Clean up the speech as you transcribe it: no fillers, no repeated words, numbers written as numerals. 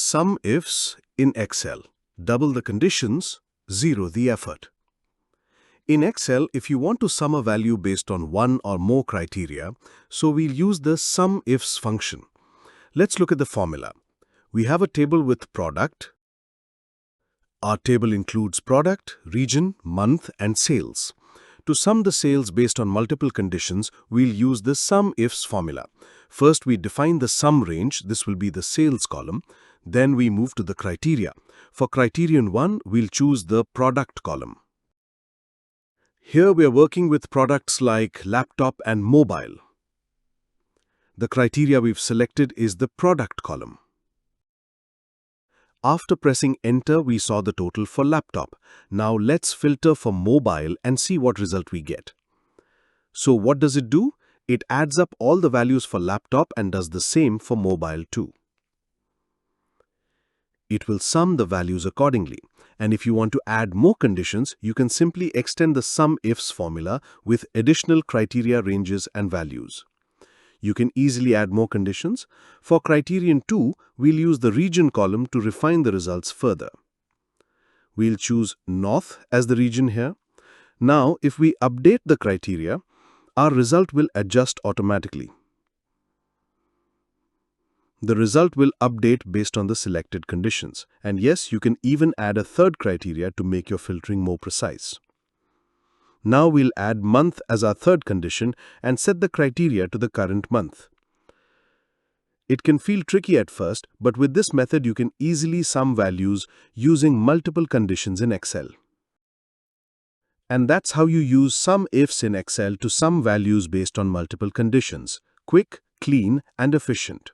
SUMIFS in Excel. Double the conditions, zero the effort. In Excel, if you want to sum a value based on one or more criteria, so we'll use the SUMIFS function. Let's look at the formula. We have a table with product. Our table includes product, region, month, and sales. To sum the sales based on multiple conditions, we'll use the SUMIFS formula. First, we define the sum range. This will be the sales column. Then we move to the criteria. For criterion 1, we'll choose the product column. Here we are working with products like laptop and mobile. The criteria we've selected is the product column. After pressing enter, we saw the total for laptop. Now let's filter for mobile and see what result we get. So what does it do? It adds up all the values for laptop and does the same for mobile too. It will sum the values accordingly. And if you want to add more conditions, you can simply extend the SUMIFS formula with additional criteria ranges and values. You can easily add more conditions. For criterion 2, we'll use the region column to refine the results further. We'll choose North as the region here. Now, if we update the criteria, our result will adjust automatically. The result will update based on the selected conditions. And yes, you can even add a third criteria to make your filtering more precise. Now we'll add month as our third condition and set the criteria to the current month. It can feel tricky at first, but with this method you can easily sum values using multiple conditions in Excel. And that's how you use SUMIFS in Excel to sum values based on multiple conditions. Quick, clean, and efficient.